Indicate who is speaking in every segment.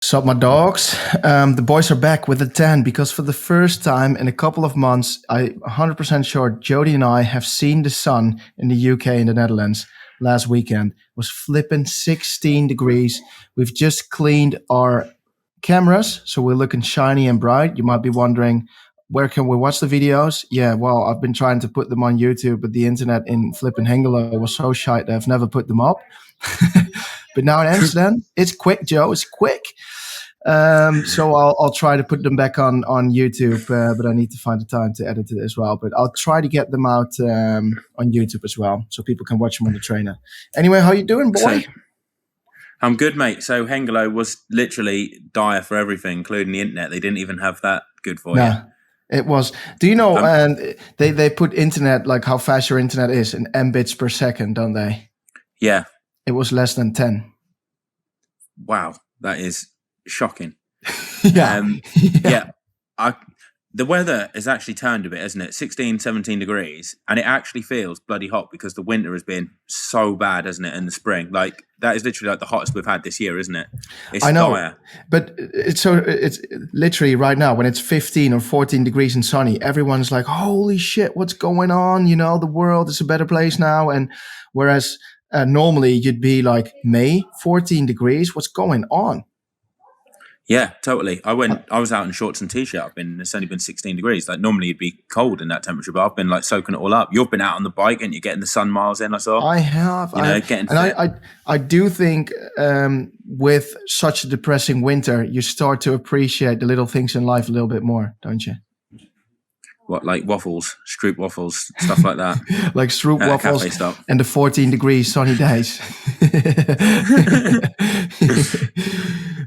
Speaker 1: Sup, my dogs? The boys are back with a 10 because for the first time in a couple of months, I'm 100% sure Joedie and I have seen the sun in the UK and the Netherlands last weekend. It was flipping 16 degrees. We've just cleaned our cameras, so we're looking shiny and bright. You might be wondering, where can we watch the videos? Yeah, well, I've been trying to put them on YouTube, but the internet in flipping Hengelo was so shite that I've never put them up. But now in Amsterdam, it's quick, Joe. It's quick. So I'll try to put them back on YouTube, but I need to find the time to edit it as well. But I'll try to get them out on YouTube as well, so people can watch them on the trainer. Anyway, how you doing, boy?
Speaker 2: I'm good, mate. So Hengelo was literally dire for everything, including the internet. They didn't even have that good for you.
Speaker 1: It was. Do you know? They put internet, like how fast your internet is, in mbits per second, don't they?
Speaker 2: Yeah.
Speaker 1: It was less than 10.
Speaker 2: Wow, that is shocking.
Speaker 1: Yeah.
Speaker 2: The weather has actually turned a bit, hasn't it? 16, 17 degrees, and it actually feels bloody hot because the winter has been so bad, hasn't it? In the spring, like that is literally like the hottest we've had this year, isn't it? It's
Speaker 1: I know,
Speaker 2: dire.
Speaker 1: but it's literally right now when it's 15 or 14 degrees and sunny, everyone's like, "Holy shit, what's going on?" You know, the world is a better place now, and whereas normally you'd be like, May, 14 degrees, what's going on?
Speaker 2: Yeah, totally. I was out in shorts and t-shirt. It's only been 16 degrees. Like normally it'd be cold in that temperature, but I've been like soaking it all up. You've been out on the bike and you're getting the sun miles in, I saw.
Speaker 1: I have. I do think with such a depressing winter, you start to appreciate the little things in life a little bit more, don't you?
Speaker 2: What, like waffles, Stroop waffles, stuff like that?
Speaker 1: Like Stroop waffles and the 14 degrees sunny days.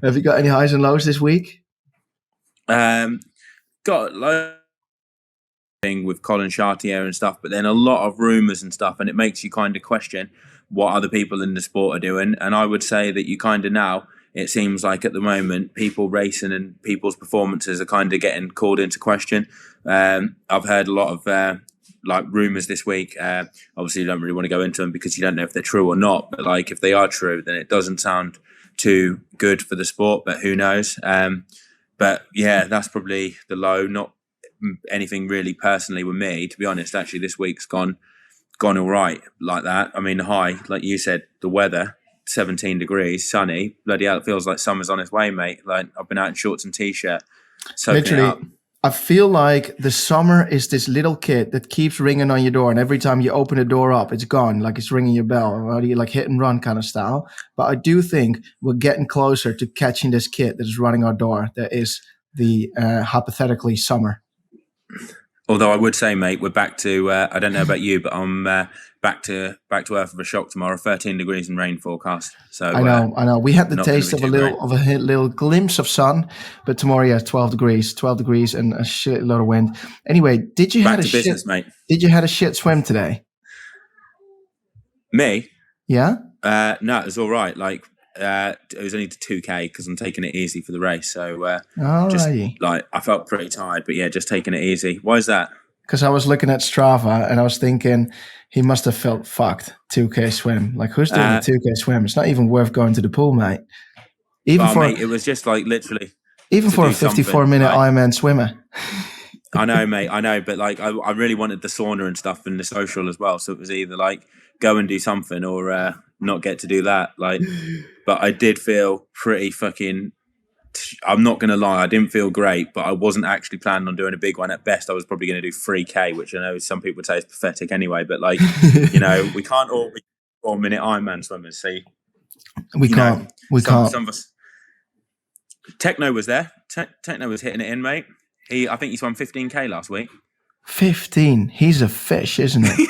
Speaker 1: Have you got any highs and lows this week?
Speaker 2: Got like thing with Colin Chartier and stuff, but then a lot of rumours and stuff, and it makes you kind of question what other people in the sport are doing. And I would say that you kind of now, it seems like at the moment, people racing and people's performances are kind of getting called into question. I've heard a lot of like rumours this week. Obviously, you don't really want to go into them because you don't know if they're true or not. But like, if they are true, then it doesn't sound too good for the sport. But who knows? But yeah, that's probably the low. Not anything really personally with me, to be honest. Actually, this week's gone all right like that. I mean, the high, like you said, the weather. 17 degrees, sunny, bloody hell, it feels like summer's on its way, mate. Like I've been out in shorts and t-shirt, soaking it up.
Speaker 1: I feel like the summer is this little kid that keeps ringing on your door, and every time you open the door up, it's gone, like it's ringing your bell, or like hit and run kind of style. But I do think we're getting closer to catching this kid that is running our door. That is the hypothetically summer.
Speaker 2: Although I would say, mate, we're back to, I don't know about you, but I'm back to earth of a shock tomorrow. 13 degrees and rain forecast. So
Speaker 1: I know. We had the taste of a little glimpse of sun, but tomorrow, yeah, 12 degrees and a shitload of wind. Anyway, did you have a shit swim today?
Speaker 2: Me?
Speaker 1: Yeah.
Speaker 2: No, it was all right. Like it was only to 2K because I'm taking it easy for the race. So just like I felt pretty tired, but yeah, just taking it easy. Why is that?
Speaker 1: Because I was looking at Strava and I was thinking he must have felt fucked. 2K swim. Like who's doing a 2K swim? It's not even worth going to the pool, mate.
Speaker 2: Mate, it was just like literally.
Speaker 1: Even for a 54-minute Ironman swimmer.
Speaker 2: I know, mate. I know, but like I really wanted the sauna and stuff and the social as well. So it was either like go and do something or not get to do that. Like, but I did feel pretty fucking. I'm not going to lie, I didn't feel great, but I wasn't actually planning on doing a big one. At best, I was probably going to do 3K, which I know some people would say is pathetic anyway. But like, you know, we can't all be 4-minute Ironman swimmers. See,
Speaker 1: we can't.
Speaker 2: Some of us. Techno was there. Techno was hitting it in, mate. I think he swam 15K last week. 15.
Speaker 1: He's a fish, isn't he?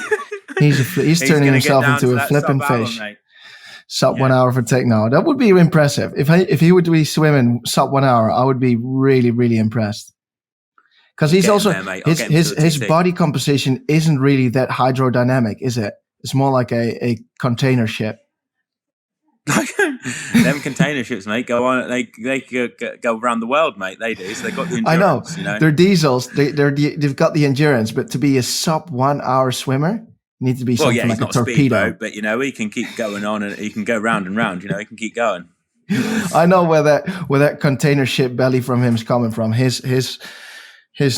Speaker 1: He's turning himself into a flipping fish.
Speaker 2: Mate.
Speaker 1: Sub 1 hour for Techno. That would be impressive. If he would be swimming sub 1 hour, I would be really, really impressed. Because he's also his body composition isn't really that hydrodynamic, is it? It's more like a container ship.
Speaker 2: Them container ships, mate, go on. They go around the world, mate. They do. So they got the endurance.
Speaker 1: I know.
Speaker 2: You know?
Speaker 1: They're diesels. They've got the endurance, but to be a sub 1 hour swimmer, you need to be something like a torpedo.
Speaker 2: Speedboat, but you know he can keep going on and he can go round and round. You know he can keep going.
Speaker 1: I know where that container ship belly from him is coming from. His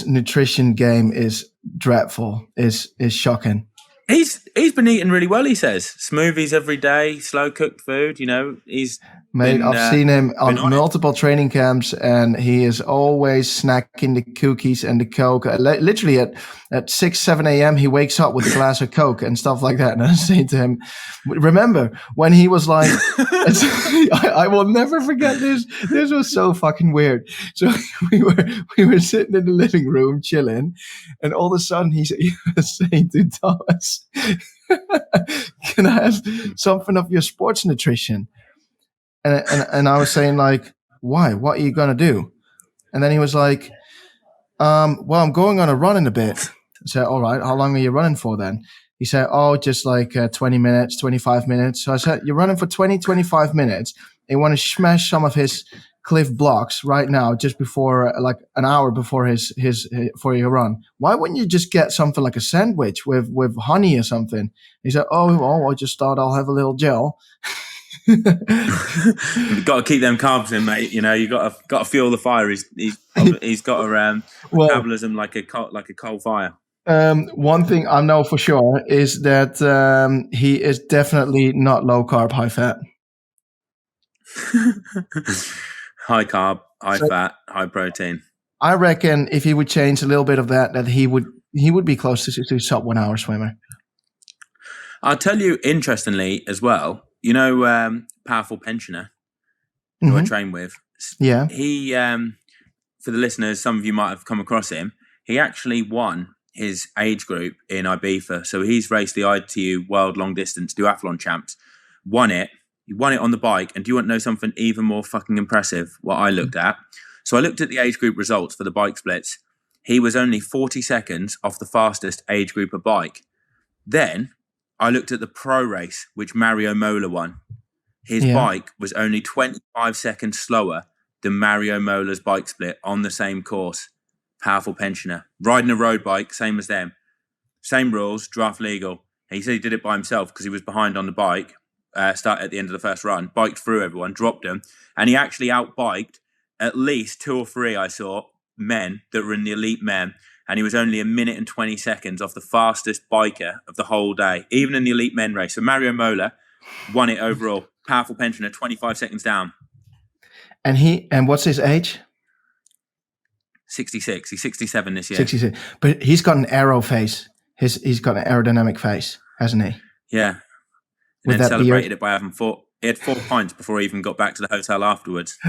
Speaker 1: nutrition game is dreadful. Is shocking.
Speaker 2: He's been eating really well. He says smoothies every day, slow cooked food. He's
Speaker 1: Mate,
Speaker 2: been,
Speaker 1: I've seen him on
Speaker 2: on
Speaker 1: multiple training camps, and he is always snacking the cookies and the Coke. Literally at 6, 7 a.m., he wakes up with a glass of Coke and stuff like that. And I say to him, remember when he was like, I will never forget this. This was so fucking weird. So we were sitting in the living room chilling, and all of a sudden he was saying to Thomas, can I have something of your sports nutrition? And I was saying, like, why? What are you going to do? And then he was like, well, I'm going on a run in a bit. I said, all right, how long are you running for then? He said, oh, just like 20 minutes, 25 minutes. So I said, you're running for 20, 25 minutes. And you want to smash some of his Cliff blocks right now, just before, like an hour before his for your run. Why wouldn't you just get something like a sandwich with honey or something? He said, oh, well, I just thought I'll have a little gel.
Speaker 2: You've got to keep them carbs in, mate. You got to fuel the fire. He's got a metabolism like a coal fire.
Speaker 1: One thing I know for sure is that he is definitely not low carb, high fat.
Speaker 2: High carb, high fat, high protein.
Speaker 1: I reckon if he would change a little bit of that he would be close to sub 1 hour swimmer.
Speaker 2: I'll tell you, interestingly as well. Powerful pensioner who I train with.
Speaker 1: Yeah.
Speaker 2: He, for the listeners, some of you might have come across him. He actually won his age group in Ibiza. So he's raced the ITU World Long Distance Duathlon Champs. Won it. He won it on the bike. And do you want to know something even more fucking impressive? What I looked at. So I looked at the age group results for the bike splits. He was only 40 seconds off the fastest age group of bike. Then I looked at the pro race, which Mario Mola won. His bike was only 25 seconds slower than Mario Mola's bike split on the same course. Powerful pensioner. Riding a road bike, same as them. Same rules, draft legal. And he said he did it by himself because he was behind on the bike, started at the end of the first run, biked through everyone, dropped them. And he actually outbiked at least 2 or 3, I saw, men that were in the elite men. And he was only 1 minute and 20 seconds off the fastest biker of the whole day, even in the elite men race. So Mario Mola won it overall. Powerful pensioner, 25 seconds down.
Speaker 1: And what's his age?
Speaker 2: 66. He's 67 this year.
Speaker 1: 66. But he's got an aero face. He's got an aerodynamic face, hasn't he?
Speaker 2: Yeah. And then celebrated it by having he had 4 pints before he even got back to the hotel afterwards.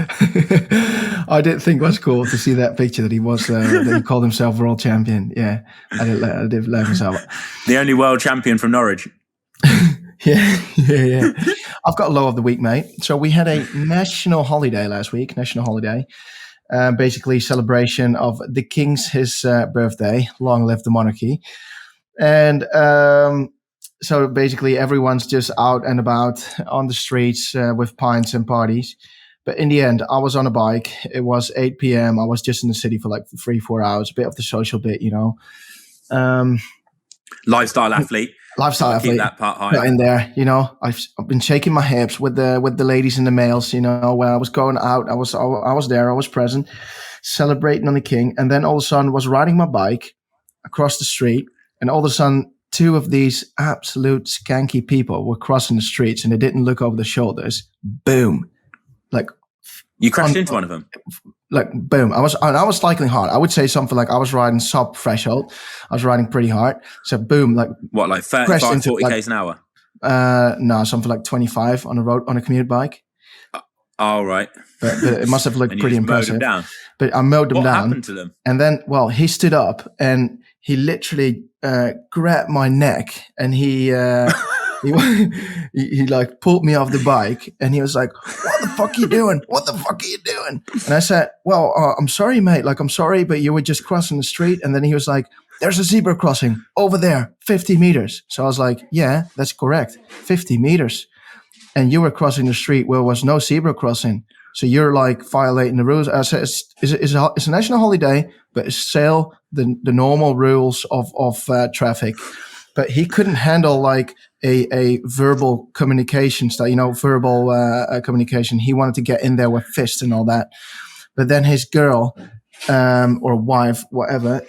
Speaker 1: I did think it was cool to see that picture that he was that he called himself world champion. Yeah, I did laugh myself.
Speaker 2: The only world champion from Norwich.
Speaker 1: Yeah. I've got a low of the week, mate. So we had a national holiday last week. Basically celebration of the king's his birthday. Long live the monarchy. And so basically everyone's just out and about on the streets with pints and parties. But in the end, I was on a bike. It was 8 p.m. I was just in the city for like 3-4 hours, a bit of the social bit,
Speaker 2: Lifestyle athlete. Keep that part high.
Speaker 1: In there, I've been shaking my hips with the ladies and the males, when I was going out, I was there, I was present, celebrating on the king. And then all of a sudden was riding my bike across the street, and all of a sudden 2 of these absolute skanky people were crossing the streets, and they didn't look over their shoulders. Boom. Like,
Speaker 2: you crashed into one of them?
Speaker 1: Like, boom. I was cycling hard. I would say something like I was riding sub threshold. I was riding pretty hard. So boom, like
Speaker 2: what, like 35, 40 k's an hour?
Speaker 1: No, something like 25 on a road, on a commute bike.
Speaker 2: Oh, right.
Speaker 1: But it must have looked pretty impressive.
Speaker 2: Mowed them down.
Speaker 1: But I mowed them down.
Speaker 2: What happened to them?
Speaker 1: And then, he stood up and he literally grabbed my neck, and he like pulled me off the bike, and he was like, "What the fuck are you doing? What the fuck are you doing?" And I said, "Well, I'm sorry, mate. Like, I'm sorry, but you were just crossing the street." And then he was like, "There's a zebra crossing over there, 50 meters." So I was like, "Yeah, that's correct, 50 meters." And you were crossing the street where there was no zebra crossing. So you're like violating the rules. I said, it's a national holiday, but it's still the normal rules of traffic. But he couldn't handle like a verbal communication style, verbal communication. He wanted to get in there with fists and all that. But then his girl or wife, whatever,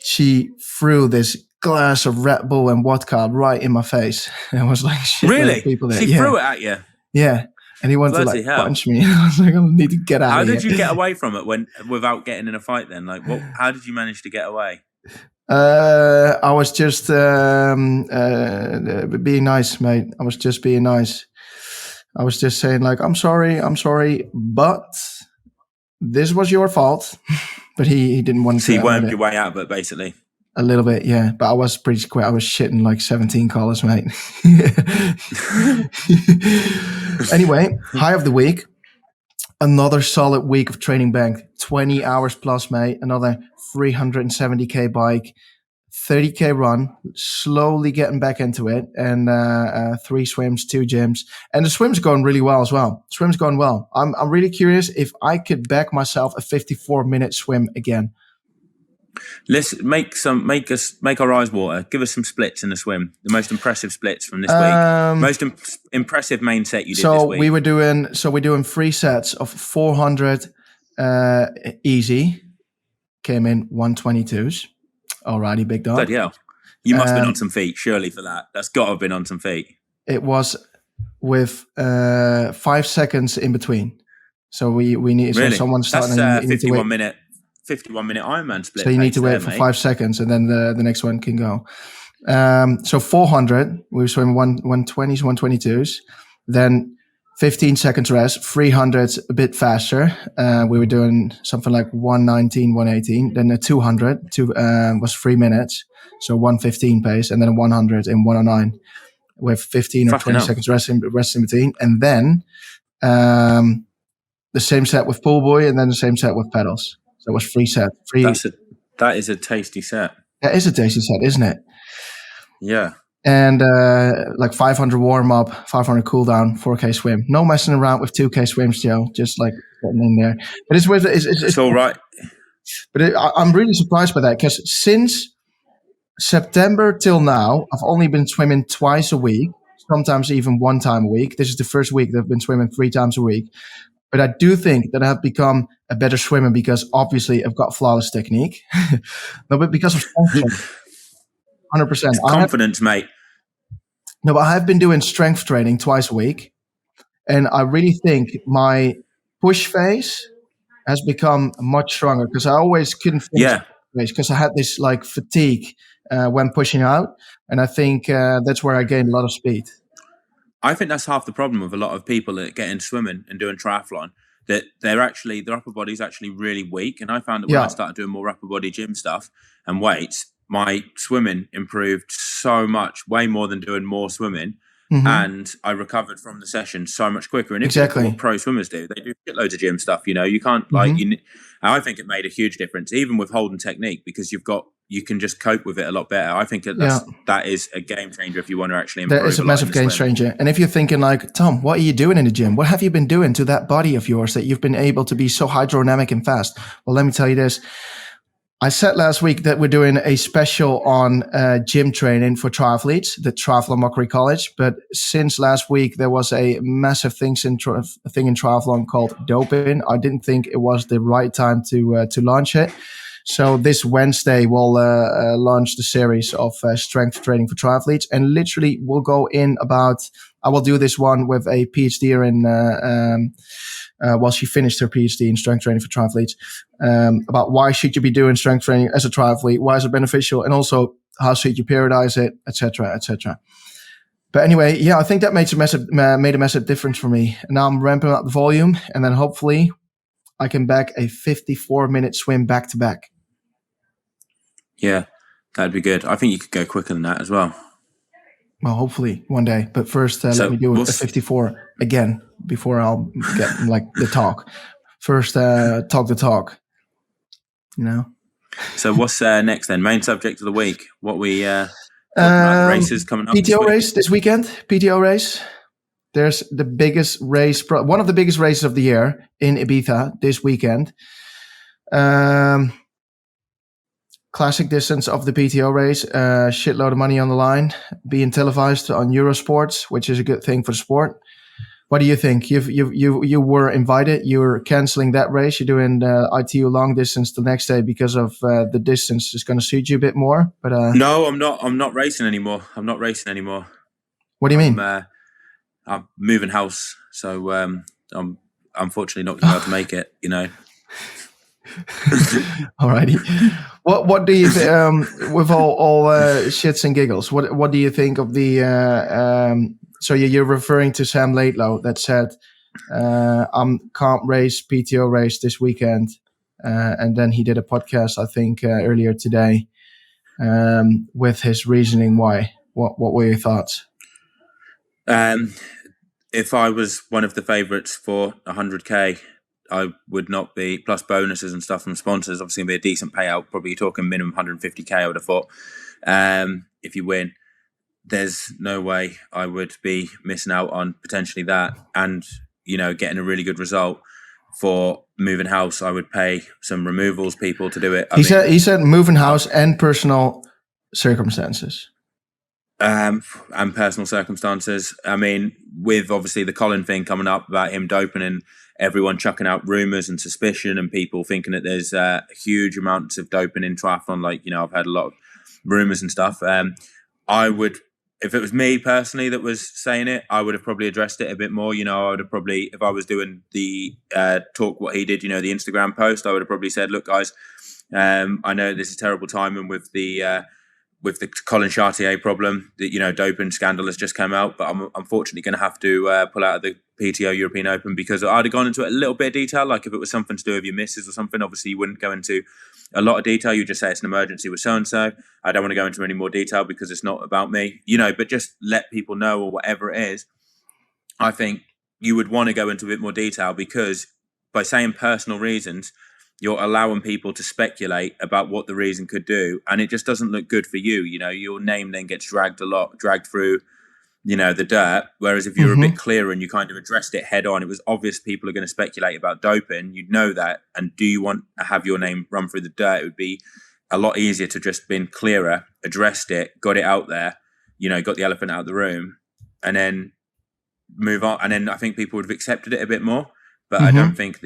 Speaker 1: she threw this glass of Red Bull and vodka right in my face. And I was like, shit,
Speaker 2: Really?
Speaker 1: people there.
Speaker 2: She threw it at you?
Speaker 1: Yeah. And he wanted
Speaker 2: Bloody
Speaker 1: to
Speaker 2: hell.
Speaker 1: punch me. And I was like, I need to get out
Speaker 2: How
Speaker 1: of here.
Speaker 2: did you get away from it without getting in a fight then? Like, how did you manage to get away?
Speaker 1: I was just being nice, mate. I was just being nice. I was just saying like, I'm sorry, but this was your fault. But he didn't want to.
Speaker 2: So you wormed your way out of it, basically.
Speaker 1: A little bit, yeah. But I was pretty quick. I was shitting like 17 collars, mate. Anyway, high of the week. Another solid week of training bank. 20 hours plus, mate. Another 370K bike. 30K run. Slowly getting back into it. And 3 swims, 2 gyms. And the swim's going really well as well. Swim's going well. I'm really curious if I could back myself a 54-minute swim again.
Speaker 2: Let's make our eyes water. Give us some splits in the swim. The most impressive splits from this week. Most impressive main set you did this week.
Speaker 1: We're doing 3 sets of 400 easy. Came in 122s. Alrighty, big dog.
Speaker 2: Bloody hell. You must have been on some feet, surely, for that. That's got to have been on some feet.
Speaker 1: It was with 5 seconds in between. So we need
Speaker 2: really?
Speaker 1: So someone starting.
Speaker 2: That's 51 minute Ironman split.
Speaker 1: So you need to wait for 5 seconds, and then the next one can go. So 400, we were swimming 120s, 122s. Then 15 seconds rest, 300s a bit faster. We were doing something like 119, 118. Then a 200 was 3 minutes, so 115 pace, and then a 100 in 109 with 15 or 20 seconds rest in between. And then the same set with pull buoy, and then the same set with pedals. So it was 3 sets.
Speaker 2: That is a tasty set.
Speaker 1: That is a tasty set, isn't it?
Speaker 2: Yeah.
Speaker 1: And like 500 warm up, 500 cool down, 4K swim. No messing around with 2K swims, Joe. Just like getting in there. But it's
Speaker 2: all right.
Speaker 1: But I'm really surprised by that because since September till now, I've only been swimming twice a week, sometimes even 1 time a week. This is the first week that I've been swimming 3 times a week. But I do think that I've become a better swimmer because obviously I've got flawless technique. No, but because of strength training. 100%.
Speaker 2: It's confidence, mate.
Speaker 1: No, but I have been doing strength training twice a week. And I really think my push phase has become much stronger because I always couldn't finish because I had this like fatigue when pushing out. And I think that's where I gained a lot of speed.
Speaker 2: I think that's half the problem with a lot of people that get into swimming and doing triathlon, that their upper body's actually really weak. And I found that when I started doing more upper body gym stuff and weights, my swimming improved so much, way more than doing more swimming. Mm-hmm. And I recovered from the session so much quicker. And if what pro swimmers do, they do loads of gym stuff. You can't I think it made a huge difference, even with holding technique, because you can just cope with it a lot better. I think that is a game changer if you want to actually improve.
Speaker 1: That is a massive game changer. And if you're thinking like, Tom, what are you doing in the gym? What have you been doing to that body of yours that you've been able to be so hydrodynamic and fast? Well, let me tell you this. I said last week that we're doing a special on gym training for triathletes, the Triathlon Mockery College. But since last week, there was a massive thing in triathlon called doping. I didn't think it was the right time to launch it. So this Wednesday, we'll launch the series of strength training for triathletes. And literally, we'll go in I will do this one with a PhD in while she finished her PhD in strength training for triathletes, about why should you be doing strength training as a triathlete, why is it beneficial, and also how should you periodize it, etc., etc. But anyway, I think that made a massive difference for me. And now I'm ramping up the volume, and then hopefully I can back a 54-minute swim back to back.
Speaker 2: Yeah, that'd be good. I think you could go quicker than that as well.
Speaker 1: Well, hopefully one day. But first, let me do a 54 again before I'll get like the talk. First, talk the talk.
Speaker 2: So what's next then? Main subject of the week. What we races coming up?
Speaker 1: PTO race this weekend. PTO race. There's the biggest race, one of the biggest races of the year in Ibiza this weekend. classic distance of the PTO race, shitload of money on the line, being televised on Eurosports, which is a good thing for the sport. What do you think? You were invited. You're canceling that race. You're doing ITU long distance the next day because of the distance is going to suit you a bit more. But
Speaker 2: no, I'm not. I'm not racing anymore.
Speaker 1: What do you mean?
Speaker 2: I'm moving house, so I'm unfortunately not going to be able to make it.
Speaker 1: Alrighty. What do you with all shits and giggles? What do you think of the? So you're referring to Sam Laidlow that said, can't race PTO race this weekend, and then he did a podcast I think earlier today, with his reasoning why. What were your thoughts?
Speaker 2: If I was one of the favourites for 100k. I would not be, plus bonuses and stuff from sponsors, obviously going to be a decent payout, probably you're talking minimum 150k I would have thought. If you win, there's no way I would be missing out on potentially that and, getting a really good result. For moving house, I would pay some removals people to do it.
Speaker 1: He said moving house and personal circumstances.
Speaker 2: And personal circumstances. I mean, with obviously the Colin thing coming up about him doping and everyone chucking out rumours and suspicion and people thinking that there's huge amounts of doping in triathlon. Like, I've heard a lot of rumours and stuff. I would, if it was me personally that was saying it, I would have probably addressed it a bit more. I would have probably, if I was doing the talk, what he did, the Instagram post, I would have probably said, look, guys, I know this is terrible timing with the Colin Chartier problem, that doping scandal has just come out, but I'm unfortunately going to have to pull out of the PTO European Open because I'd have gone into it a little bit of detail. Like if it was something to do with your misses or something, obviously you wouldn't go into a lot of detail. You just say it's an emergency with so and so. I don't want to go into any more detail because it's not about me, but just let people know or whatever it is. I think you would want to go into a bit more detail because by saying personal reasons, you're allowing people to speculate about what the reason could do. And it just doesn't look good for you. Your name then gets dragged through, the dirt. Whereas if you were a bit clearer and you kind of addressed it head on, it was obvious people are going to speculate about doping. You'd know that. And do you want to have your name run through the dirt? It would be a lot easier to just been clearer, addressed it, got it out there, got the elephant out of the room and then move on. And then I think people would have accepted it a bit more. But I don't think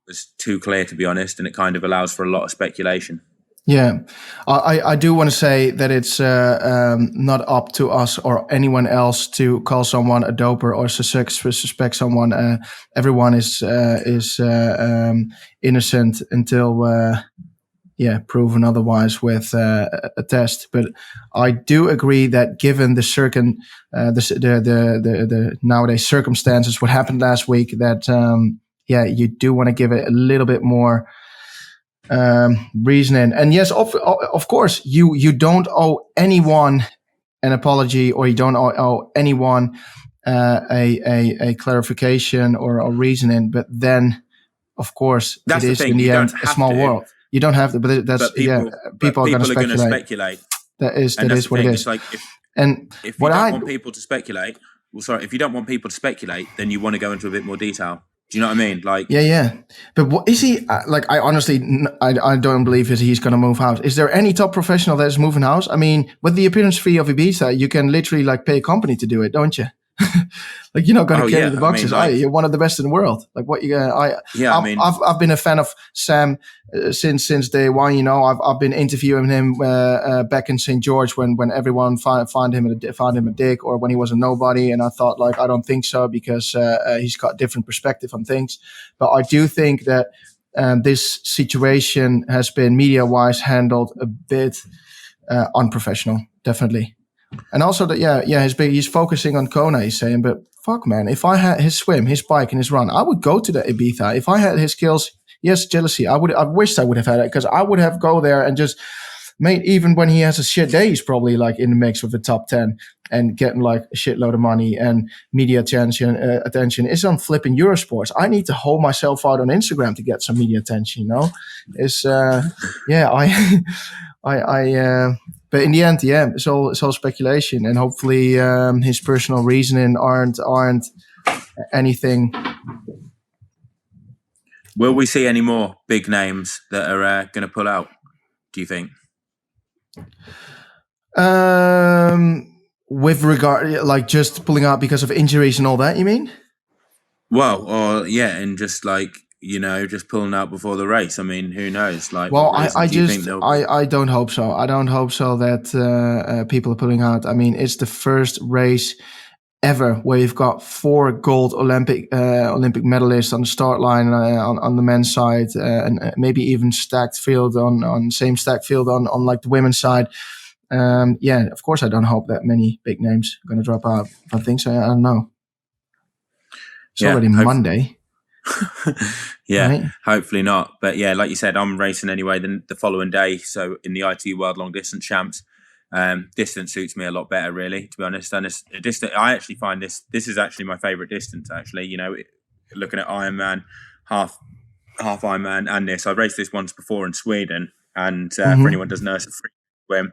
Speaker 2: was too clear, to be honest, and it kind of allows for a lot of speculation.
Speaker 1: Yeah, I do want to say that it's not up to us or anyone else to call someone a doper or suspect someone. Everyone is innocent until proven otherwise with a test. But I do agree that given the the nowadays circumstances, what happened last week, that you do want to give it a little bit more reasoning. And yes, of course, you don't owe anyone an apology, or you don't owe anyone a clarification or a reasoning. But then, of course,
Speaker 2: that's
Speaker 1: it is in the end a small world. You don't have to, but that's people are going to speculate. That is what it is.
Speaker 2: It's like if you don't want people to speculate, if you don't want people to speculate, then you want to go into a bit more detail. Do you know what I mean? Like,
Speaker 1: yeah. But what is he like? I honestly, I don't believe he's going to move house. Is there any top professional that is moving house? I mean, with the appearance fee of Ibiza, you can literally pay a company to do it, don't you? You're not going to carry the boxes. You're one of the best in the world. Like what you? I've been a fan of Sam since day one. I've been interviewing him back in St. George when everyone found him a dick, or when he was a nobody. And I thought I don't think so, because he's got different perspective on things. But I do think that this situation has been media-wise handled a bit unprofessional, definitely. And also that he's focusing on Kona. He's saying, but fuck, man, if I had his swim, his bike, and his run, I would go to the Ibiza. If I had his skills, yes, jealousy. I wished I would have had it, because I would have go there and just made, even when he has a shit day, he's probably in the mix of the top 10 and getting a shitload of money and media attention. Is on flipping Eurosports. I need to hold myself out on Instagram to get some media attention. But in the end, it's all speculation, and hopefully his personal reasoning aren't anything.
Speaker 2: Will we see any more big names that are going to pull out, do you think?
Speaker 1: With regard, like just pulling out because of injuries and all that, you mean?
Speaker 2: Well, or yeah, and just like, just pulling out before the race. I mean, who knows? Like,
Speaker 1: Well,
Speaker 2: what reason do you think there'll be?
Speaker 1: I don't hope so. I don't hope so that people are pulling out. I mean, it's the first race ever where you've got 4 gold Olympic medalists on the start line on the men's side, and maybe even stacked field on same stacked field on like the women's side. Yeah, of course, I don't hope that many big names are going to drop out. But things I don't know. It's already Monday.
Speaker 2: Yeah,
Speaker 1: right?
Speaker 2: Hopefully not. But yeah, like you said, I'm racing anyway the following day. So in the ITU World Long Distance Champs, distance suits me a lot better, really, to be honest. And it's a distance. I actually find this is actually my favourite distance. Actually, looking at Ironman, half Ironman, and this, I raced this once before in Sweden. And for anyone who doesn't know, it's a free swim,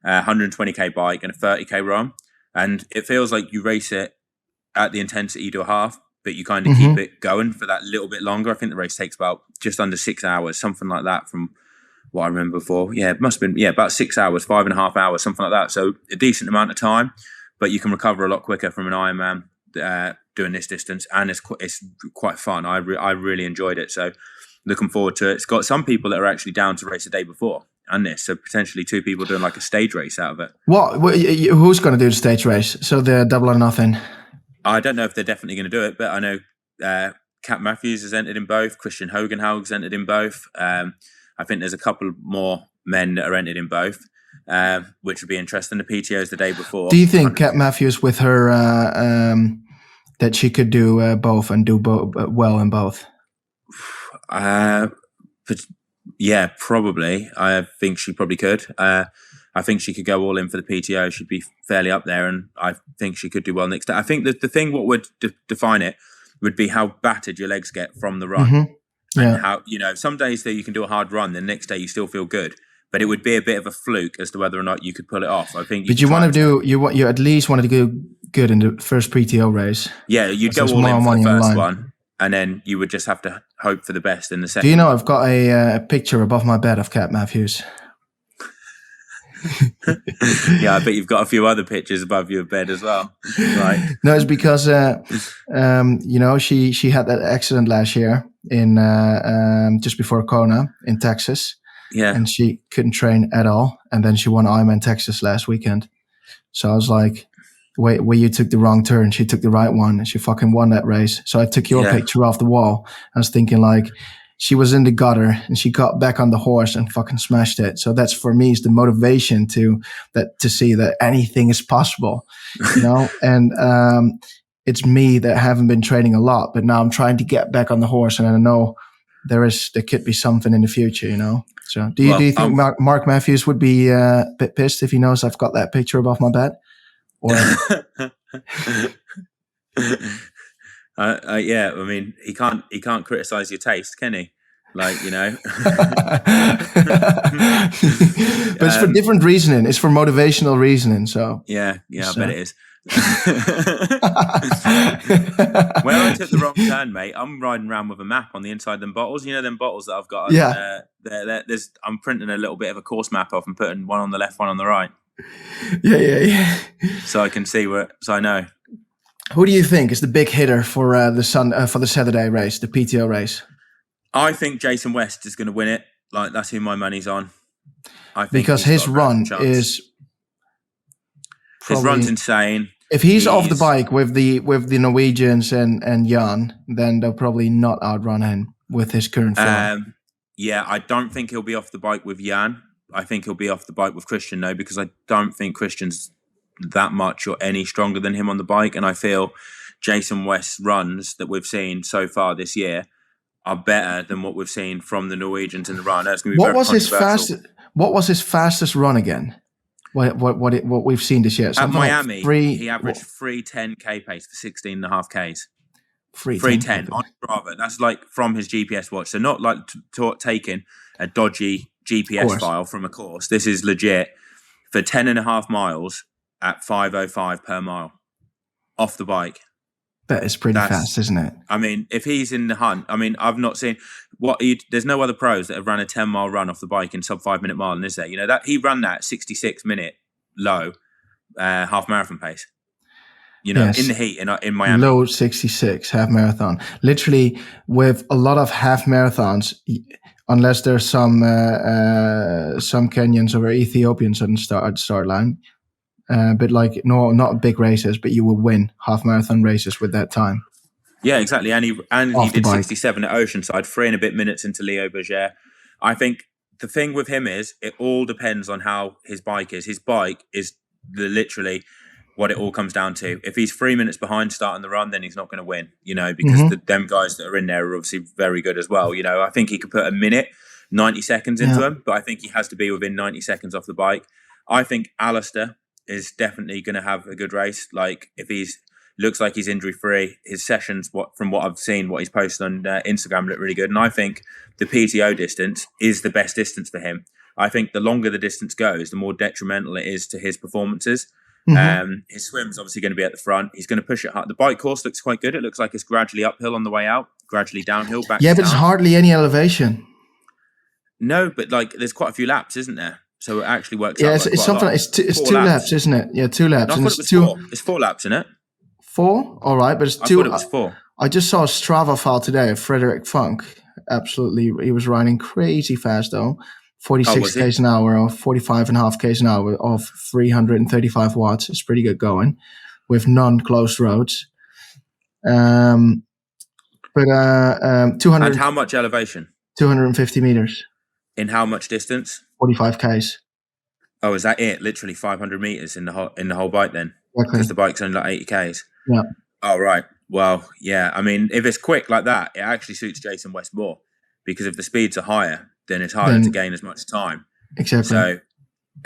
Speaker 2: 120k bike, and a 30k run. And it feels like you race it at the intensity you do a half, but you kind of keep it going for that little bit longer. I think the race takes about just under 6 hours, something like that from what I remember before. Yeah, it must have been, about 6 hours, 5.5 hours, something like that. So a decent amount of time, but you can recover a lot quicker from an Ironman doing this distance. And it's quite fun. I really enjoyed it. So looking forward to it. It's got some people that are actually down to race the day before and this. So potentially 2 people doing like a stage race out of it.
Speaker 1: Who's going to do the stage race? So the double or nothing?
Speaker 2: I don't know if they're definitely going to do it, but I know Cat Matthews has entered in both. Christian Hogenhaug's entered in both. I think there's a couple more men that are entered in both, which would be interesting. The PTO's the day before.
Speaker 1: Do you think Cat Matthews with her that she could do both and do well in both?
Speaker 2: But yeah, probably. I think she probably could. I think she could go all in for the PTO. She'd be fairly up there, and I think she could do well next day. I think that the thing what would define it would be how battered your legs get from the run. And how, some days that you can do a hard run, the next day you still feel good. But it would be a bit of a fluke as to whether or not you could pull it off. I think. But
Speaker 1: you at least wanted to do good in the first PTO race.
Speaker 2: Yeah, you'd go all in for the first one, and then you would just have to hope for the best in the second.
Speaker 1: Do you know I've got a picture above my bed of Cat Matthews?
Speaker 2: Yeah, I bet you've got a few other pictures above your bed as well. Right?
Speaker 1: No, it's because she had that accident last year in just before Kona in Texas.
Speaker 2: Yeah,
Speaker 1: and she couldn't train at all, and then she won Ironman Texas last weekend. So I was like, wait, you took the wrong turn. She took the right one, and she fucking won that race. So I took your picture off the wall. I was thinking like, she was in the gutter and she got back on the horse and fucking smashed it. So that's for me is the motivation to see that anything is possible, and it's me that haven't been training a lot, but now I'm trying to get back on the horse, and I know there could be something in the future, So do you think Mark Matthews would be a bit pissed if he knows I've got that picture above my bed? Or
Speaker 2: yeah, I mean, he can't criticize your taste, can he? Like,
Speaker 1: But it's for different reasoning. It's for motivational reasoning. So
Speaker 2: I bet it is. Where I took the wrong turn, mate, I'm riding around with a map on the inside of them bottles. You know them bottles that I've got? I'm printing a little bit of a course map off and putting one on the left, one on the right.
Speaker 1: Yeah.
Speaker 2: So I can see so I know.
Speaker 1: Who do you think is the big hitter for the Saturday race, the PTO race?
Speaker 2: I think Jason West is going to win it. Like, that's who my money's on. I think
Speaker 1: because his run is probably,
Speaker 2: his run's insane.
Speaker 1: If he's off the bike with the Norwegians and Jan, then they'll probably not outrun him with his current form.
Speaker 2: Yeah, I don't think he'll be off the bike with Jan. I think he'll be off the bike with Christian, though, because I don't think Christian's that much or any stronger than him on the bike. And I feel Jason West's runs that we've seen so far this year are better than what we've seen from the Norwegians in the run. That's going to be
Speaker 1: What was his fastest run again? What we've seen this year?
Speaker 2: At Miami, he averaged 3:10k pace for 16.5 Ks. 3:10 on Strava. That's like from his GPS watch. So not like taking a dodgy GPS file from a course. This is legit for 10.5 miles at 5:05 per mile off the bike.
Speaker 1: That is pretty fast, isn't it?
Speaker 2: I mean, if he's in the hunt, I mean, I've not seen there's no other pros that have run a 10-mile run off the bike in sub 5 minute mile, is there? You know, that he ran that 66 minute low half marathon pace. You know, in the heat in Miami.
Speaker 1: Low 66 half marathon. Literally, with a lot of half marathons, unless there's some Kenyans or Ethiopians on the start line, but like not big races, but you will win half marathon races with that time.
Speaker 2: Yeah, exactly. And he did 67 at Oceanside, 3 and a bit minutes into Leo Berger. I think the thing with him is it all depends on how his bike is. His bike is literally what it all comes down to. If he's 3 minutes behind starting the run, then he's not going to win, you know, because them guys that are in there are obviously very good as well. You know, I think he could put a minute, 90 seconds into him, but I think he has to be within 90 seconds off the bike. I think Alistair is definitely going to have a good race. Like if looks like he's injury free, his sessions, from what I've seen, what he's posted on Instagram look really good. And I think the PTO distance is the best distance for him. I think the longer the distance goes, the more detrimental it is to his performances. His swim's obviously going to be at the front. He's going to push it hard. The bike course looks quite good. It looks like it's gradually uphill on the way out, gradually downhill back.
Speaker 1: Yeah, but it's hardly any elevation.
Speaker 2: No, but like there's quite a few laps, isn't there? So it actually works out.
Speaker 1: Yeah, it's something. It's two laps, isn't it? Yeah, 2 laps.
Speaker 2: No, I thought it was 4. It's 4 laps, isn't it?
Speaker 1: 4? All right, but it's 2.
Speaker 2: I thought it was 4.
Speaker 1: I just saw a Strava file today of Frederick Funk. Absolutely, he was riding crazy fast though. 46 k's an hour or 45.5 k's an hour of 335 watts. It's pretty good going with non-closed roads. 200.
Speaker 2: And how much elevation?
Speaker 1: 250 meters.
Speaker 2: In how much distance?
Speaker 1: 45 k's.
Speaker 2: Oh, is that it? Literally 500 meters in the whole bike then?
Speaker 1: Exactly.
Speaker 2: Because the bike's only like 80 k's.
Speaker 1: Yeah.
Speaker 2: Oh, right. Well, yeah. I mean, if it's quick like that, it actually suits Jason West more because if the speeds are higher, then it's harder to gain as much time.
Speaker 1: Exactly.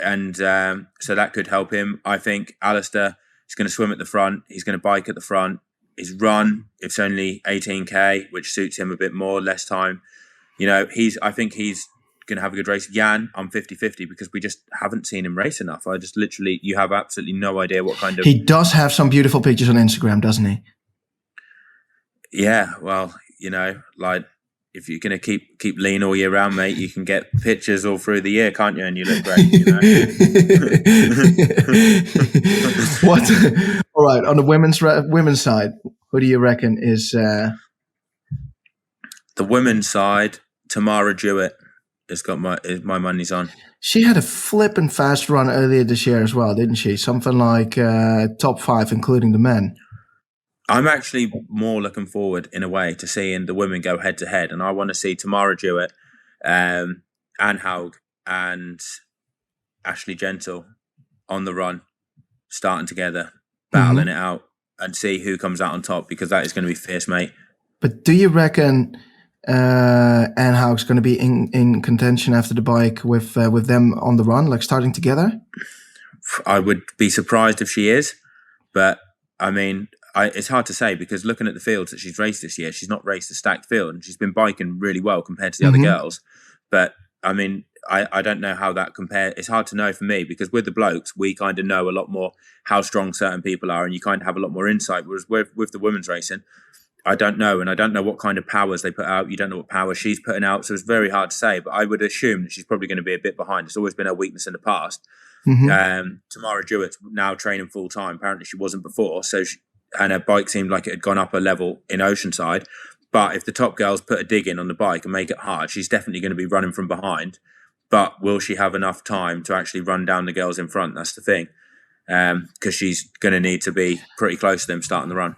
Speaker 2: So that could help him. I think Alistair is going to swim at the front. He's going to bike at the front. His run, it's only 18k, which suits him a bit more, less time. You know, I think he's going to have a good race. Jan, I'm 50-50 because we just haven't seen him race enough. You have absolutely no idea what kind of...
Speaker 1: He does have some beautiful pictures on Instagram, doesn't he?
Speaker 2: Yeah, well, you know, like if you're going to keep lean all year round, mate, you can get pictures all through the year, can't you? And you look great, you know?
Speaker 1: What? All right, on the women's side, who do you reckon is... The
Speaker 2: women's side, Tamara Jewett has got my money's on.
Speaker 1: She had a flippin' fast run earlier this year as well, didn't she? Something like top 5, including the men.
Speaker 2: I'm actually more looking forward, in a way, to seeing the women go head to head, and I want to see Tamara Jewett, Anne Haug, and Ashley Gentle on the run, starting together, battling it out, and see who comes out on top because that is going to be fierce, mate. But
Speaker 1: do you reckon Anne Haug's going to be in contention after the bike with them on the run, like starting together?
Speaker 2: I would be surprised if she is, but I mean, it's hard to say because looking at the fields that she's raced this year, she's not raced a stacked field and she's been biking really well compared to the other girls. But I mean, I don't know how that compares. It's hard to know for me because with the blokes, we kind of know a lot more how strong certain people are and you kind of have a lot more insight. Whereas with the women's racing, I don't know. And I don't know what kind of powers they put out. You don't know what power she's putting out. So it's very hard to say, but I would assume that she's probably going to be a bit behind. It's always been her weakness in the past. Tamara Jewett's now training full time. Apparently she wasn't before. And her bike seemed like it had gone up a level in Oceanside. But if the top girls put a dig in on the bike and make it hard, she's definitely going to be running from behind. But will she have enough time to actually run down the girls in front? That's the thing. Because she's going to need to be pretty close to them starting the run.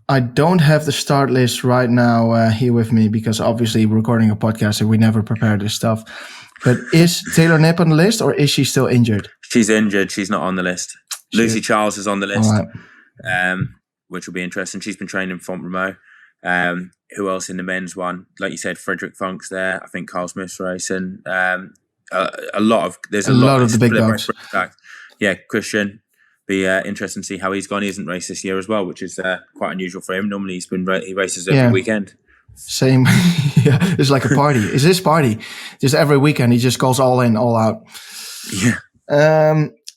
Speaker 1: I don't have the start list right now here with me because obviously we're recording a podcast and we never prepare this stuff. But is Taylor Knipp on the list or is she still injured?
Speaker 2: She's injured. She's not on the list. Lucy Charles is on the list.
Speaker 1: All right.
Speaker 2: Which will be interesting. She's been training in Font-Romeu. Who else in the men's one? Like you said, Frederick Funk's there. I think Carl Smith's racing. There's a lot of
Speaker 1: the big dogs.
Speaker 2: Yeah, Christian. Be interesting to see how he's gone. He hasn't raced this year as well, which is quite unusual for him. Normally he races every weekend.
Speaker 1: Same. Yeah, it's like a party. It's his party. Just every weekend he just goes all in, all out.
Speaker 2: Yeah.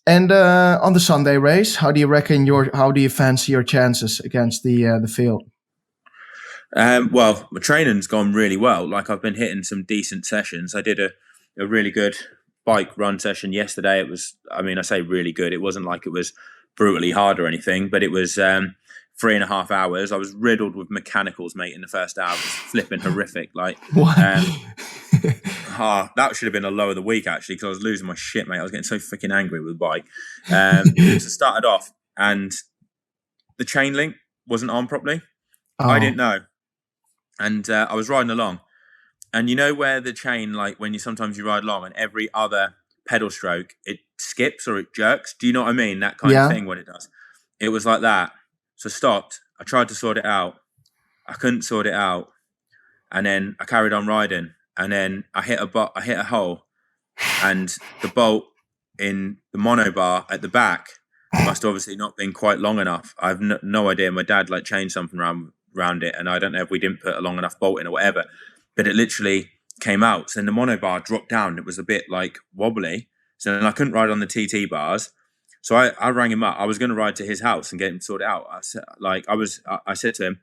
Speaker 1: And on the Sunday race, how do you fancy your chances against the field?
Speaker 2: Well, my training's gone really well. Like I've been hitting some decent sessions. I did a really good bike run session yesterday. It was, I mean, I say really good. It wasn't like it was brutally hard or anything, but it was 3.5 hours. I was riddled with mechanicals, mate, in the first hour. It was flipping horrific. Like, that should have been a low of the week, actually, because I was losing my shit, mate. I was getting so freaking angry with the bike. So I started off, and the chain link wasn't on properly.
Speaker 1: Oh.
Speaker 2: I didn't know. And I was riding along. And you know where the chain, like when sometimes you ride along and every other pedal stroke, it skips or it jerks? Do you know what I mean? That kind of thing, what it does. It was like that. So I stopped. I tried to sort it out. I couldn't sort it out. And then I carried on riding. And then I hit a hole. And the bolt in the monobar at the back must obviously not been quite long enough. I have no idea. My dad changed something around it. And I don't know if we didn't put a long enough bolt in or whatever. But it literally came out. So then the monobar dropped down. It was a bit like wobbly. So then I couldn't ride on the TT bars. So I rang him up. I was going to ride to his house and get him sorted out. I said to him,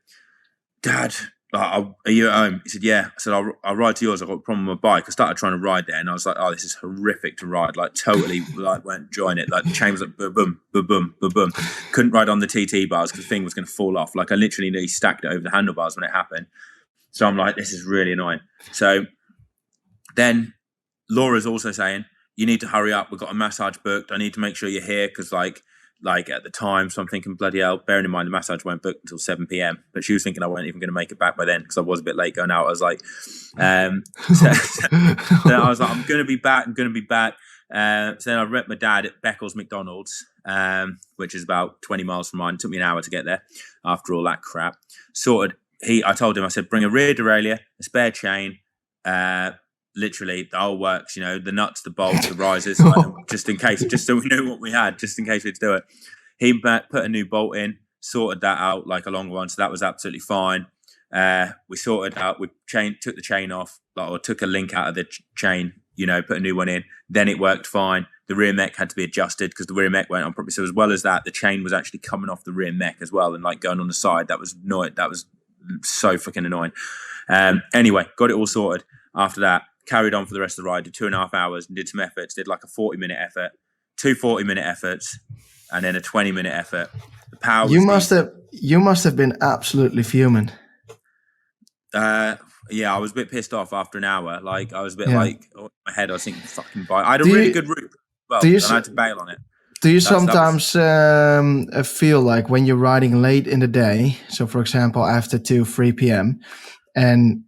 Speaker 2: Dad, are you at home? He said, yeah. I said, I'll ride to yours. I've got a problem with my bike. I started trying to ride there and I was like, oh, this is horrific to ride. Like totally weren't enjoying it. Like the chain was like boom, boom, boom, boom, boom, boom. Couldn't ride on the TT bars because the thing was going to fall off. Like I literally nearly stacked it over the handlebars when it happened. So I'm like, this is really annoying. So then Laura's also saying, you need to hurry up. We've got a massage booked. I need to make sure you're here because like at the time. So I'm thinking, bloody hell, bearing in mind the massage won't book until 7 p.m. But she was thinking I wasn't even going to make it back by then because I was a bit late going out. I was like, so I was like, I'm going to be back. So then I met my dad at Beccles McDonald's, which is about 20 miles from mine. It took me an hour to get there after all that crap. I told him, I said, bring a rear derailleur, a spare chain, literally the whole works, the nuts, the bolts, the risers, just in case, just so we knew what we had, just in case we had to do it. He put a new bolt in, sorted that out, like a long one, so that was absolutely fine. We sorted out, took the chain off, or took a link out of the chain, put a new one in, then it worked fine. The rear mech had to be adjusted because the rear mech went on properly. So as well as that, the chain was actually coming off the rear mech as well and like going on the side. That was annoying. That was so freaking annoying. Anyway, got it all sorted. After that, carried on for the rest of the ride, did 2.5 hours and did some efforts, did like a 40-minute effort, 2 40-minute efforts, and then a 20-minute effort. The power was
Speaker 1: you must have been absolutely fuming.
Speaker 2: Yeah, I was a bit pissed off after an hour. Like I was a bit in my head, I was thinking, fucking bike. I had a really good route, and I had to bail on it.
Speaker 1: Do you sometimes feel like when you're riding late in the day, so for example after 3 p.m. and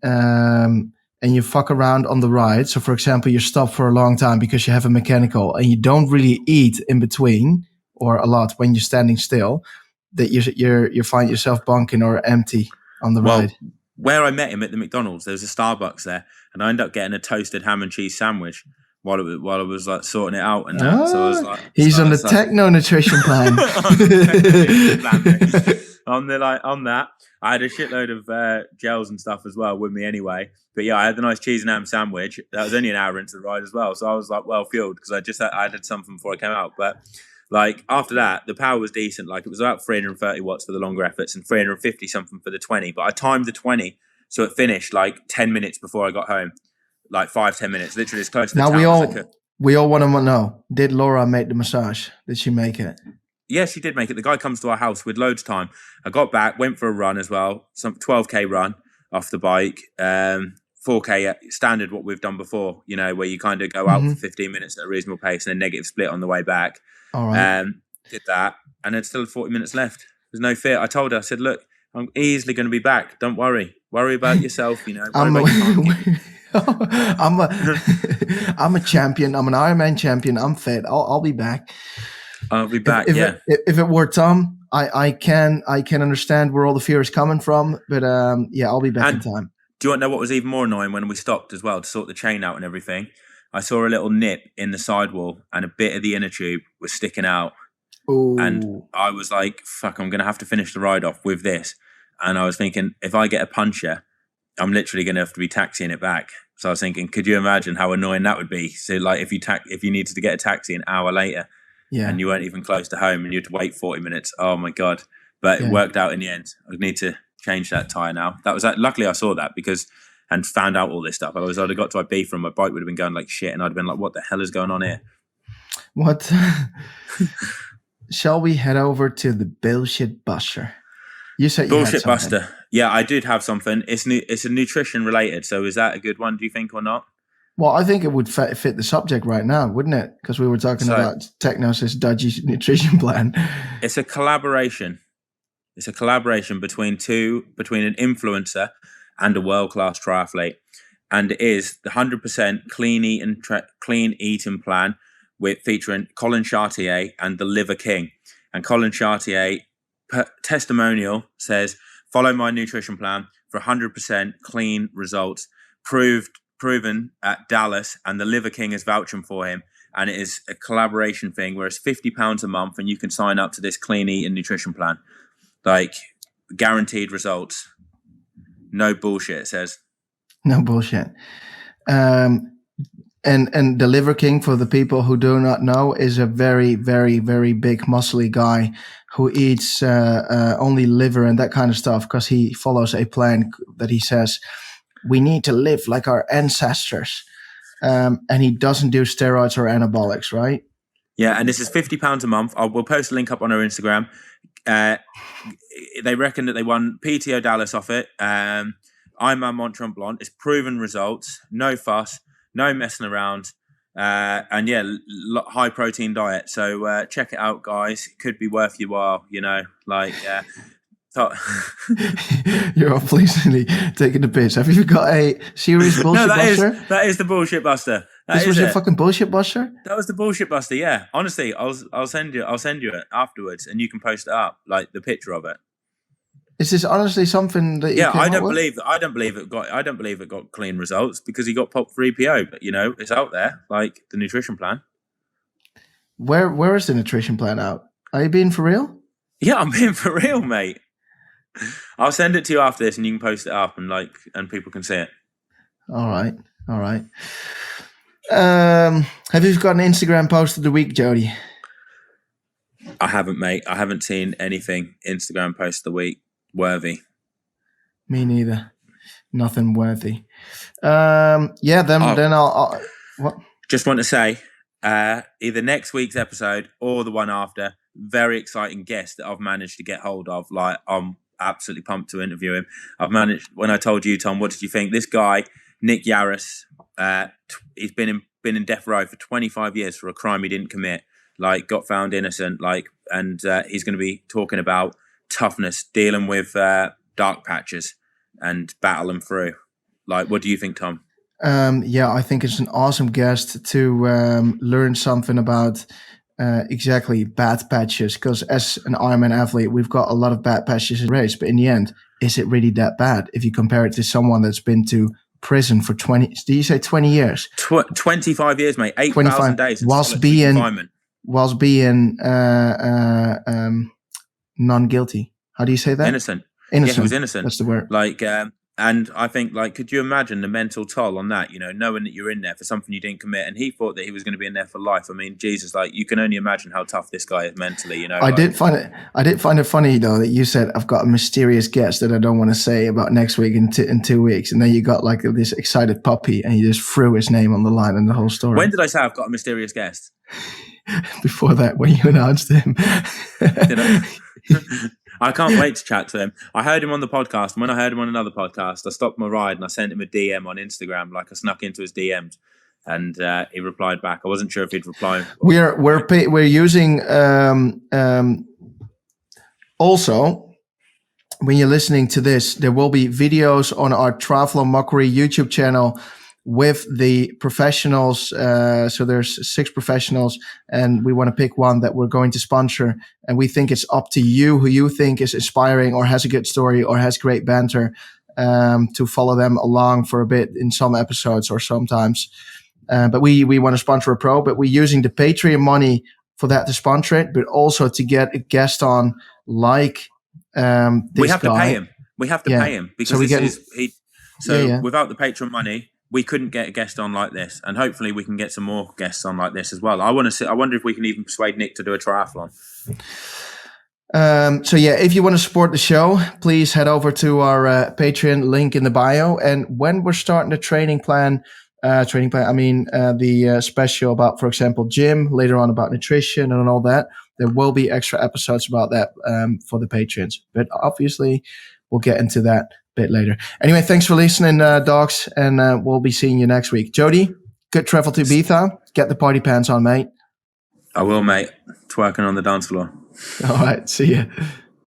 Speaker 1: you fuck around on the ride, so for example you stop for a long time because you have a mechanical and you don't really eat in between or a lot when you're standing still, that you find yourself bunking or empty on the ride?
Speaker 2: Where I met him at the McDonald's, there was a Starbucks there, and I ended up getting a toasted ham and cheese sandwich while I was like sorting it out and that. So I was like,
Speaker 1: he's on the Techno nutrition plan.
Speaker 2: On that, I had a shitload of gels and stuff as well with me anyway. But yeah, I had the nice cheese and ham sandwich. That was only an hour into the ride as well, so I was like well fueled because I had something before I came out. But like after that, the power was decent. Like it was about 330 watts for the longer efforts and 350 something for the 20. But I timed the 20, so it finished like 10 minutes before I got home. Like 5-10 minutes, literally as close to the town as I could.
Speaker 1: We all want to know, did Laura make the massage? Did she make it?
Speaker 2: Yeah, she did make it. The guy comes to our house with loads of time. I got back, went for a run as well, some 12k run off the bike, 4k standard, what we've done before, where you kind of go out for 15 minutes at a reasonable pace and then negative split on the way back.
Speaker 1: All right.
Speaker 2: Did that, and there's still 40 minutes left. There's no fear. I told her, I said, look, I'm easily going to be back. Don't worry. Worry about yourself,
Speaker 1: I'm a champion. I'm an Ironman champion. I'm fit. I'll be back.
Speaker 2: I'll be back.
Speaker 1: If it were Tom, I can understand where all the fear is coming from. But I'll be back in time.
Speaker 2: Do you want to know what was even more annoying when we stopped as well to sort the chain out and everything? I saw a little nip in the sidewall and a bit of the inner tube was sticking out.
Speaker 1: Ooh.
Speaker 2: And I was like, fuck, I'm going to have to finish the ride off with this. And I was thinking, if I get a puncture, I'm literally going to have to be taxiing it back. So I was thinking, could you imagine how annoying that would be? So like if you needed to get a taxi an hour later,
Speaker 1: Yeah.
Speaker 2: and you weren't even close to home, and you had to wait 40 minutes. Oh my God. But it worked out in the end. I need to change that tire now. That was luckily I saw that and found out all this stuff. I'd have got to Ibiza and my bike would have been going like shit, and I'd have been like, what the hell is going on here?
Speaker 1: What? Shall we head over to the bullshit buster? You said
Speaker 2: bullshit
Speaker 1: you had something.
Speaker 2: buster. Yeah, I did have something. It's a nutrition related. So is that a good one, do you think, or not?
Speaker 1: Well, I think it would fit the subject right now, wouldn't it? Because we were talking about Techno's dodgy nutrition plan.
Speaker 2: It's a collaboration. It's a collaboration between an influencer and a world-class triathlete, and it is the 100% clean eating plan featuring Colin Chartier and the Liver King. And Colin Chartier testimonial says, "Follow my nutrition plan for 100% clean results, proven at Dallas, and the Liver King is vouching for him." And it is a collaboration thing where it's £50 a month, and you can sign up to this clean eating nutrition plan, like guaranteed results. No bullshit, it says.
Speaker 1: No bullshit. And the Liver King, for the people who do not know, is a very, very, very big muscly guy who eats only liver and that kind of stuff, because he follows a plan that he says we need to live like our ancestors. And he doesn't do steroids or anabolics, right?
Speaker 2: Yeah, and this is £50 a month. We'll post a link up on our Instagram. They reckon that they won PTO Dallas off it. I'm a Mont Tremblant. It's proven results. No fuss. No messing around. And yeah, high protein diet. So check it out, guys. It could be worth your while,
Speaker 1: You're obviously taking the piss. Have you got a serious bullshit buster?
Speaker 2: That is the bullshit buster.
Speaker 1: This was your fucking bullshit buster?
Speaker 2: That was the bullshit buster, yeah. Honestly, I'll send you it afterwards, and you can post it up, like the picture of it.
Speaker 1: Is this honestly something that you
Speaker 2: I don't believe it got clean results, because he got popped for EPO, but it's out there, like the nutrition plan.
Speaker 1: Where is the nutrition plan out? Are you being for real?
Speaker 2: Yeah, I'm being for real, mate. I'll send it to you after this, and you can post it up, and people can see it.
Speaker 1: All right. Have you got an Instagram post of the week, Joedie?
Speaker 2: I haven't, mate. I haven't seen anything Instagram post of the week worthy.
Speaker 1: Me neither. Nothing worthy. Then I'll what?
Speaker 2: Just want to say, either next week's episode or the one after, very exciting guest that I've managed to get hold of. Like, I'm absolutely pumped to interview him. When I told you, Tom, what did you think? This guy, Nick Yaris, he's been in death row for 25 years for a crime he didn't commit. Like, got found innocent. And he's going to be talking about toughness, dealing with dark patches, and battling through. Like, what do you think, Tom?
Speaker 1: I think it's an awesome guest to learn something about exactly bad patches, because as an Ironman athlete, we've got a lot of bad patches in the race, but in the end, is it really that bad if you compare it to someone that's been to prison for 20 years?
Speaker 2: 25 years, mate. 8,000 days
Speaker 1: whilst being non-guilty. How do you say that?
Speaker 2: Innocent. Yeah, he was innocent.
Speaker 1: That's the word.
Speaker 2: And I think, could you imagine the mental toll on that, knowing that you're in there for something you didn't commit, and he thought that he was going to be in there for life. I mean, Jesus, you can only imagine how tough this guy is mentally, I did find
Speaker 1: it funny, though, that you said, I've got a mysterious guest that I don't want to say about next week in 2 weeks. And then you got this excited puppy, and you just threw his name on the line and the whole story.
Speaker 2: When did I say I've got a mysterious guest?
Speaker 1: Before that, when you announced him.
Speaker 2: Did I? I can't wait to chat to him. I heard him on the podcast, and when I heard him on another podcast, I stopped my ride and I sent him a DM on Instagram. I snuck into his DMs, and he replied back. I wasn't sure if he'd reply.
Speaker 1: We're using also, when you're listening to this, there will be videos on our Triathlon Mockery YouTube channel with the professionals. So there's 6 professionals, and we want to pick one that we're going to sponsor. And we think it's up to you who you think is inspiring or has a good story or has great banter, to follow them along for a bit in some episodes or sometimes. But we want to sponsor a pro, but we're using the Patreon money for that to sponsor it, but also to get a guest on this
Speaker 2: we have
Speaker 1: guy.
Speaker 2: To pay him. We have to pay him, because without the Patreon money, we couldn't get a guest on like this, and hopefully we can get some more guests on like this as well. I wonder if we can even persuade Nick to do a triathlon.
Speaker 1: So yeah, if you want to support the show, please head over to our Patreon link in the bio. And when we're starting the training plan, the special about, for example, gym, later on about nutrition and all that, there will be extra episodes about that for the patrons. But obviously, we'll get into that a bit later. Anyway, thanks for listening, dogs, and we'll be seeing you next week. Joedie, good travel to Ibiza. Get the party pants on, mate.
Speaker 2: I will, mate. Twerking on the dance floor.
Speaker 1: All right, see ya.